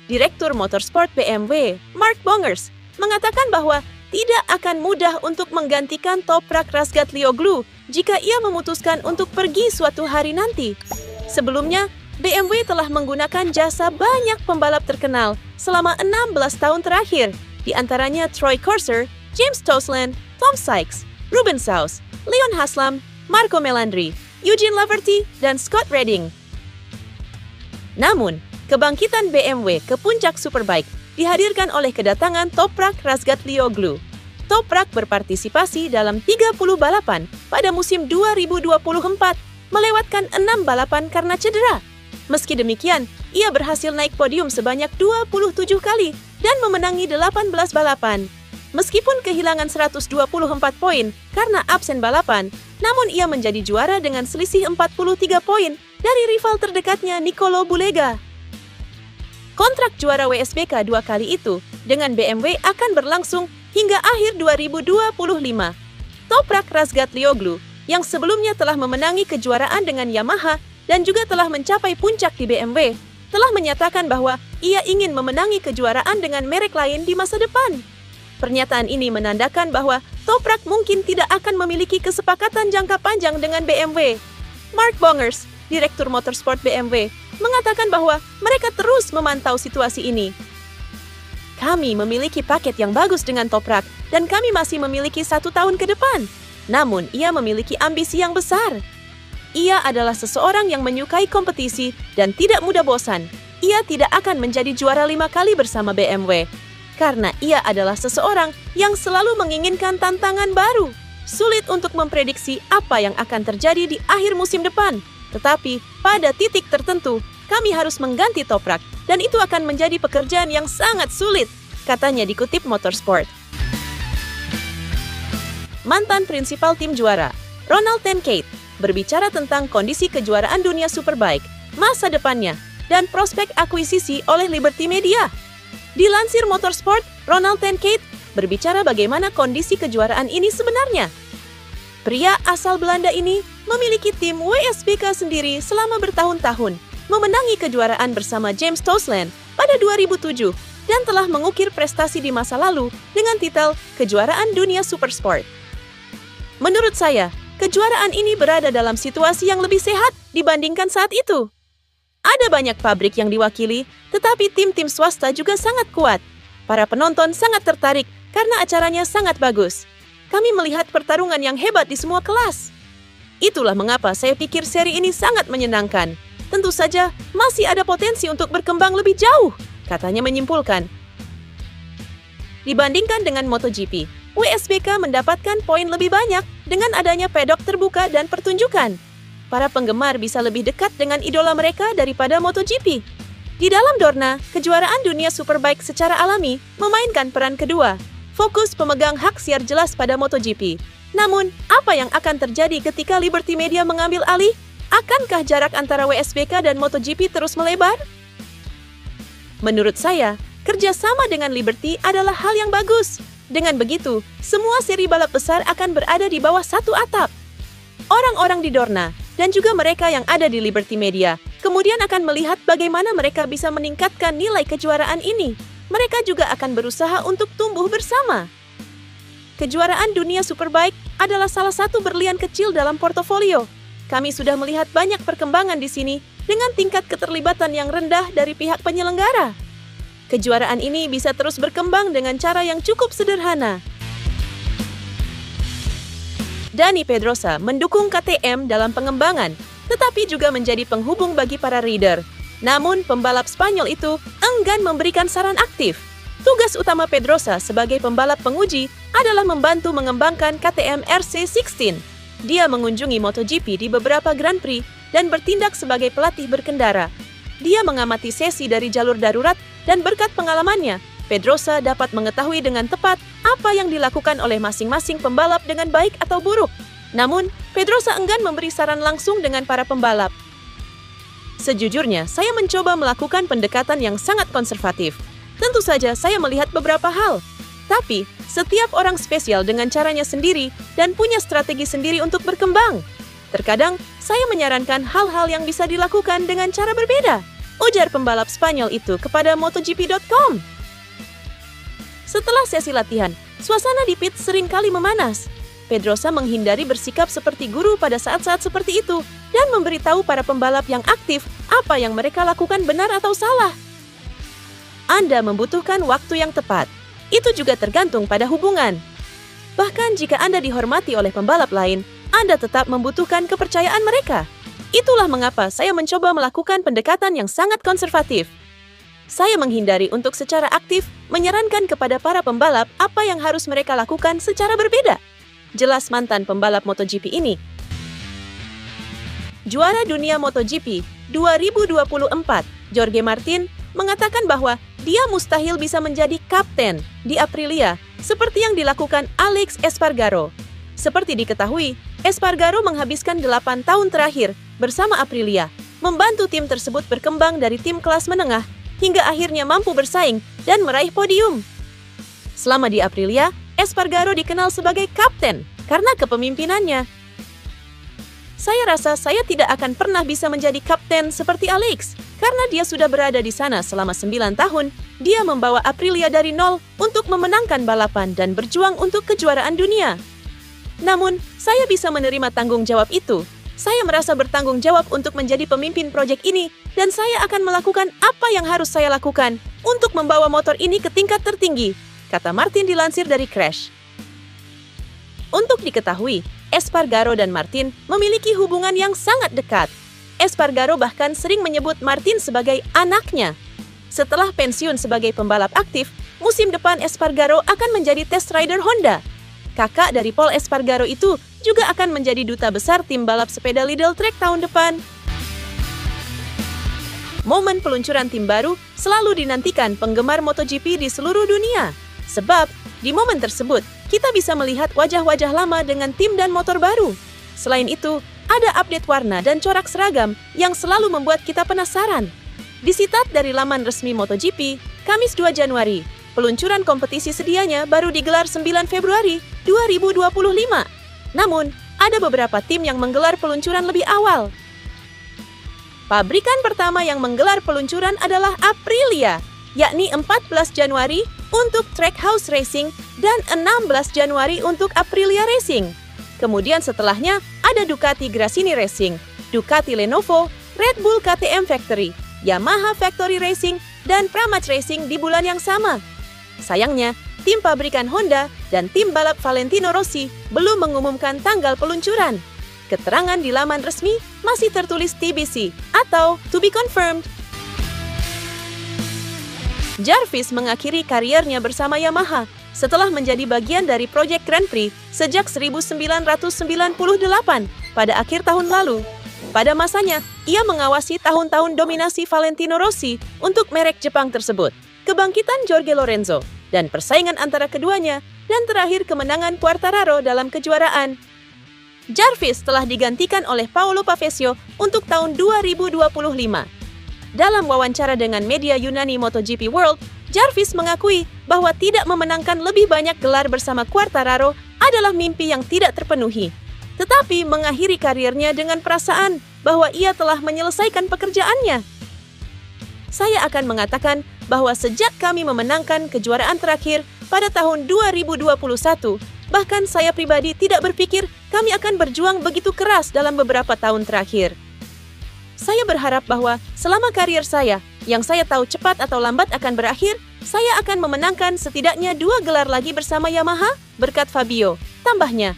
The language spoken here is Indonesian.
Direktur Motorsport BMW, Mark Bongers, mengatakan bahwa tidak akan mudah untuk menggantikan Toprak Razgatlioglu jika ia memutuskan untuk pergi suatu hari nanti. Sebelumnya, BMW telah menggunakan jasa banyak pembalap terkenal selama 16 tahun terakhir, di antaranya Troy Corser, James Toseland, Tom Sykes, Ruben Saus, Leon Haslam, Marco Melandri, Eugene Laverty, dan Scott Redding. Namun, kebangkitan BMW ke puncak Superbike dihadirkan oleh kedatangan Toprak Razgatlioglu. Toprak berpartisipasi dalam 30 balapan pada musim 2024, melewatkan 6 balapan karena cedera. Meski demikian, ia berhasil naik podium sebanyak 27 kali dan memenangi 18 balapan. Meskipun kehilangan 124 poin karena absen balapan, namun ia menjadi juara dengan selisih 43 poin dari rival terdekatnya Nicolo Bulega. Kontrak juara WSBK 2 kali itu dengan BMW akan berlangsung hingga akhir 2025. Toprak Razgatlioglu, yang sebelumnya telah memenangi kejuaraan dengan Yamaha dan juga telah mencapai puncak di BMW, telah menyatakan bahwa ia ingin memenangi kejuaraan dengan merek lain di masa depan. Pernyataan ini menandakan bahwa Toprak mungkin tidak akan memiliki kesepakatan jangka panjang dengan BMW. Mark Bongers, Direktur Motorsport BMW, mengatakan bahwa mereka terus memantau situasi ini. Kami memiliki paket yang bagus dengan Toprak dan kami masih memiliki 1 tahun ke depan. Namun, ia memiliki ambisi yang besar. Ia adalah seseorang yang menyukai kompetisi dan tidak mudah bosan. Ia tidak akan menjadi juara 5 kali bersama BMW. Karena ia adalah seseorang yang selalu menginginkan tantangan baru. Sulit untuk memprediksi apa yang akan terjadi di akhir musim depan. Tetapi, pada titik tertentu, kami harus mengganti Toprak. Dan itu akan menjadi pekerjaan yang sangat sulit, katanya dikutip Motorsport. Mantan prinsipal tim juara, Ronald Tenkate, berbicara tentang kondisi kejuaraan dunia Superbike, masa depannya, dan prospek akuisisi oleh Liberty Media. Dilansir Motorsport, Ronald Tenkate berbicara bagaimana kondisi kejuaraan ini sebenarnya. Pria asal Belanda ini memiliki tim WSBK sendiri selama bertahun-tahun, memenangi kejuaraan bersama James Toseland pada 2007 dan telah mengukir prestasi di masa lalu dengan titel Kejuaraan Dunia Supersport. Menurut saya, kejuaraan ini berada dalam situasi yang lebih sehat dibandingkan saat itu. Ada banyak pabrik yang diwakili, tetapi tim-tim swasta juga sangat kuat. Para penonton sangat tertarik karena acaranya sangat bagus. Kami melihat pertarungan yang hebat di semua kelas. Itulah mengapa saya pikir seri ini sangat menyenangkan. Tentu saja, masih ada potensi untuk berkembang lebih jauh, katanya menyimpulkan. Dibandingkan dengan MotoGP, WSBK mendapatkan poin lebih banyak dengan adanya pedok terbuka dan pertunjukan. Para penggemar bisa lebih dekat dengan idola mereka daripada MotoGP. Di dalam Dorna, kejuaraan dunia Superbike secara alami memainkan peran kedua. Fokus pemegang hak siar jelas pada MotoGP. Namun, apa yang akan terjadi ketika Liberty Media mengambil alih? Akankah jarak antara WSBK dan MotoGP terus melebar? Menurut saya, kerjasama dengan Liberty adalah hal yang bagus. Dengan begitu, semua seri balap besar akan berada di bawah satu atap. Orang-orang di Dorna dan juga mereka yang ada di Liberty Media kemudian akan melihat bagaimana mereka bisa meningkatkan nilai kejuaraan ini. Mereka juga akan berusaha untuk tumbuh bersama. Kejuaraan dunia Superbike adalah salah satu berlian kecil dalam portofolio. Kami sudah melihat banyak perkembangan di sini dengan tingkat keterlibatan yang rendah dari pihak penyelenggara. Kejuaraan ini bisa terus berkembang dengan cara yang cukup sederhana. Dani Pedrosa mendukung KTM dalam pengembangan, tetapi juga menjadi penghubung bagi para rider. Namun, pembalap Spanyol itu enggan memberikan saran aktif. Tugas utama Pedrosa sebagai pembalap penguji adalah membantu mengembangkan KTM RC16. Dia mengunjungi MotoGP di beberapa Grand Prix dan bertindak sebagai pelatih berkendara. Dia mengamati sesi dari jalur darurat dan berkat pengalamannya, Pedrosa dapat mengetahui dengan tepat apa yang dilakukan oleh masing-masing pembalap dengan baik atau buruk. Namun, Pedrosa enggan memberi saran langsung dengan para pembalap. Sejujurnya, saya mencoba melakukan pendekatan yang sangat konservatif. Tentu saja saya melihat beberapa hal. Tapi, setiap orang spesial dengan caranya sendiri dan punya strategi sendiri untuk berkembang. Terkadang, saya menyarankan hal-hal yang bisa dilakukan dengan cara berbeda. ujar pembalap Spanyol itu kepada MotoGP.com. Setelah sesi latihan, suasana di pit sering kali memanas. Pedrosa menghindari bersikap seperti guru pada saat-saat seperti itu dan memberitahu para pembalap yang aktif apa yang mereka lakukan benar atau salah. Anda membutuhkan waktu yang tepat. Itu juga tergantung pada hubungan. Bahkan jika Anda dihormati oleh pembalap lain, Anda tetap membutuhkan kepercayaan mereka. Itulah mengapa saya mencoba melakukan pendekatan yang sangat konservatif. Saya menghindari untuk secara aktif menyarankan kepada para pembalap apa yang harus mereka lakukan secara berbeda. Jelas mantan pembalap MotoGP ini. Juara dunia MotoGP 2024, Jorge Martin, mengatakan bahwa dia mustahil bisa menjadi kapten di Aprilia seperti yang dilakukan Alex Espargaro. Seperti diketahui, Espargaro menghabiskan 8 tahun terakhir bersama Aprilia, membantu tim tersebut berkembang dari tim kelas menengah hingga akhirnya mampu bersaing dan meraih podium. Selama di Aprilia, Espargaro dikenal sebagai kapten karena kepemimpinannya. Saya rasa saya tidak akan pernah bisa menjadi kapten seperti Alex, karena dia sudah berada di sana selama 9 tahun. Dia membawa Aprilia dari nol untuk memenangkan balapan dan berjuang untuk kejuaraan dunia. Namun, saya bisa menerima tanggung jawab itu. Saya merasa bertanggung jawab untuk menjadi pemimpin proyek ini, dan saya akan melakukan apa yang harus saya lakukan untuk membawa motor ini ke tingkat tertinggi, kata Martin dilansir dari Crash. Untuk diketahui, Espargaro dan Martin memiliki hubungan yang sangat dekat. Espargaro bahkan sering menyebut Martin sebagai anaknya. Setelah pensiun sebagai pembalap aktif, musim depan Espargaro akan menjadi test rider Honda. Kakak dari Paul Espargaro itu juga akan menjadi duta besar tim balap sepeda Lidl Trek tahun depan. Momen peluncuran tim baru selalu dinantikan penggemar MotoGP di seluruh dunia. Sebab, di momen tersebut, kita bisa melihat wajah-wajah lama dengan tim dan motor baru. Selain itu, ada update warna dan corak seragam yang selalu membuat kita penasaran. Disitat dari laman resmi MotoGP, Kamis 2 Januari, peluncuran kompetisi sedianya baru digelar 9 Februari 2025. Namun, ada beberapa tim yang menggelar peluncuran lebih awal. Pabrikan pertama yang menggelar peluncuran adalah Aprilia, yakni 14 Januari untuk Trackhouse Racing dan 16 Januari untuk Aprilia Racing. Kemudian setelahnya ada Ducati Gresini Racing, Ducati Lenovo, Red Bull KTM Factory, Yamaha Factory Racing, dan Pramac Racing di bulan yang sama. Sayangnya, tim pabrikan Honda dan tim balap Valentino Rossi belum mengumumkan tanggal peluncuran. Keterangan di laman resmi masih tertulis TBC atau To Be Confirmed. Jarvis mengakhiri kariernya bersama Yamaha setelah menjadi bagian dari proyek Grand Prix sejak 1998 pada akhir tahun lalu. Pada masanya, ia mengawasi tahun-tahun dominasi Valentino Rossi untuk merek Jepang tersebut, kebangkitan Jorge Lorenzo, dan persaingan antara keduanya, dan terakhir kemenangan Quartararo dalam kejuaraan. Jarvis telah digantikan oleh Paolo Pavesio untuk tahun 2025. Dalam wawancara dengan media Yunani MotoGP World, Jarvis mengakui bahwa tidak memenangkan lebih banyak gelar bersama Quartararo adalah mimpi yang tidak terpenuhi, tetapi mengakhiri karirnya dengan perasaan bahwa ia telah menyelesaikan pekerjaannya. Saya akan mengatakan bahwa sejak kami memenangkan kejuaraan terakhir pada tahun 2021, bahkan saya pribadi tidak berpikir kami akan berjuang begitu keras dalam beberapa tahun terakhir. Saya berharap bahwa selama karier saya, yang saya tahu cepat atau lambat akan berakhir, saya akan memenangkan setidaknya 2 gelar lagi bersama Yamaha, berkat Fabio, tambahnya.